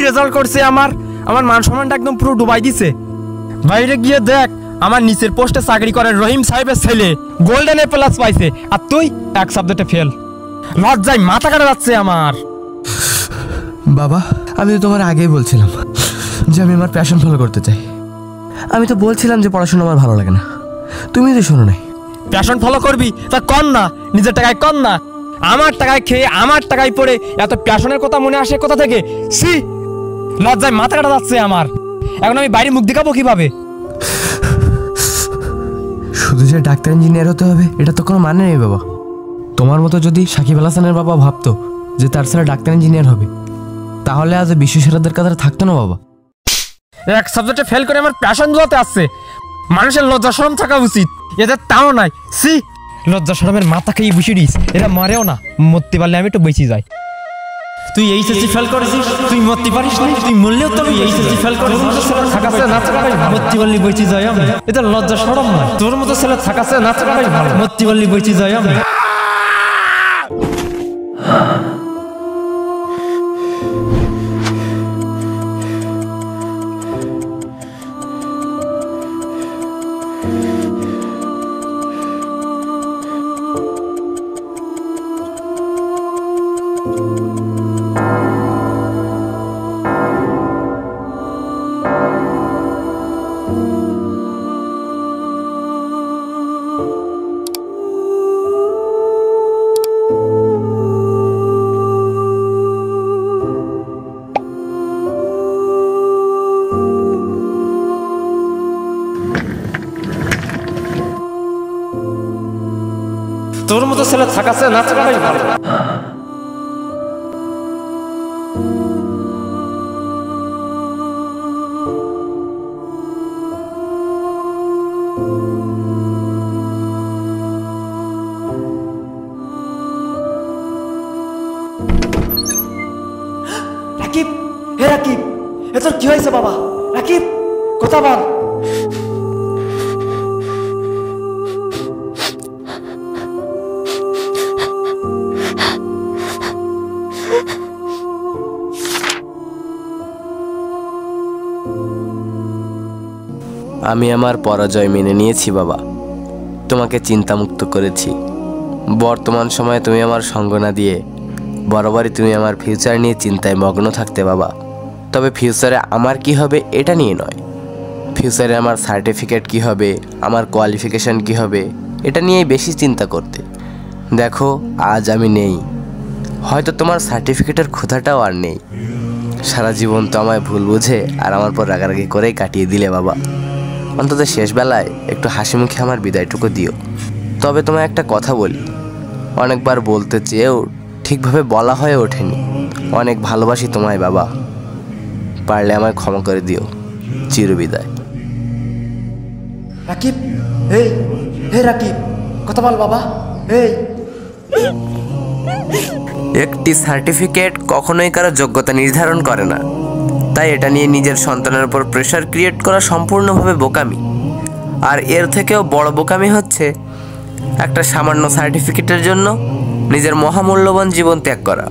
Result করছে আমার আমার মান সম্মানটা একদম পুরো ডুবাই দিছে। বাইরে গিয়ে দেখ আমার নিচের পোস্টে চাকরি করে রহিম সাহেবের ছেলে গোল্ডেন এ প্লাস পাইছে, আর তুই এক সাবজেক্টে ফেল। লজ্জায় মাথা কাটা যাচ্ছে আমার। বাবা, আমি তো তোমার আগেই বলছিলাম যে আমি আমার প্যাশন ফলো করতে চাই। আমি তো বলছিলাম যে পড়াশোনা আমার ভালো লাগে না, তুমি তো শোনো নাই। প্যাশন ফলো করবি তা কর না, নিজের টাকায় কর না। আমার টাকায় খেয়ে আমার টাকায় পড়ে এত প্যাশনের কথা মনে আসে কোথা থেকে? সি, লজ্জায় মাথা কাটা যাচ্ছে আমার। এখন আমি বাইরে মুখ দেখাবো কিভাবে? শুধু যে ডাক্তার ইঞ্জিনিয়ার হতে হবে এটা তো কোনো মানে নেই বাবা। তোমার মতো যদি সাকিব আল হাসানের বাবা ভাবতো যে তার ছেলে ডাক্তার ইঞ্জিনিয়ার হবে, তাহলে আজ বিশ্বসেরাদের কাতারে থাকতো না বাবা। এক সাবজেক্টে ফেল করে আমার প্যাশন গুলোতে আসছে। মানুষের লজ্জা শরম থাকা উচিত, এদের তাও নাই। সি, লজ্জা শরমের মাথা খেয়ে বসে দিস। এরা মরেও না, মরতে পারলে আমি একটু বেঁচে যাই। তুই এইচএসসি ফেল করেছিস, তুই মরতে পারিস না। তুই মরলেও তো এইচএসসি ফেল করেছিস, থাকাছে না থাকাটাই মরতে পারলে বেঁচে যাই আমি। এটা লজ্জা শরম নয়। তোর মতো ছেলে থাকাছে না থাকাটাই ভালো, মরতে পারলে বেঁচে যাই আমি। তোর মতো ছেলে থাকাছে না থাকাটাই ভালো। রাকিব, হে রাকিব, এ তোর কি হয়েছে বাবা? রাকিব, কথা বল। আমি আমার পরাজয় মেনে নিয়েছি বাবা, তোমাকে চিন্তামুক্ত করেছি। বর্তমান সময়ে তুমি আমার সঙ্গ না দিয়ে বরাবরই তুমি আমার ফিউচার নিয়ে চিন্তায় মগ্ন থাকতে বাবা। তবে ফিউচারে আমার কি হবে এটা নিয়ে নয়, ফিউচারে আমার সার্টিফিকেট কি হবে, আমার কোয়ালিফিকেশান কি হবে এটা নিয়েই বেশি চিন্তা করতে। দেখো আজ আমি নেই, হয়তো তোমার সার্টিফিকেটের ক্ষুধাটাও আর নেই। সারা জীবন তো আমায় ভুল বুঝে আর আমার পর রাগারাগি করেই কাটিয়ে দিলে বাবা। অন্তত শেষবেলায় একটু হাসি মুখে আমার বিদায়টুকু দিও। তবে তোমায় একটা কথা বলি, অনেকবার বলতে চেয়েও ঠিকভাবে বলা হয়ে ওঠেনি, অনেক ভালোবাসি তোমায় বাবা। পারলে আমায় ক্ষমা করে দিও। চিরবিদায়। রাকিব, এই হে রাকিব, কথা বল বাবা। এই একটি সার্টিফিকেট কখনোই কারো যোগ্যতা নির্ধারণ করে না, তাই এটা নিয়ে নিজের সন্তানের উপর প্রেশার ক্রিয়েট করা সম্পূর্ণভাবে বোকামি। আর এর থেকেও বড় বোকামি হচ্ছে একটা সামান্য সার্টিফিকেটের জন্য নিজের মহামূল্যবান জীবন ত্যাগ করা।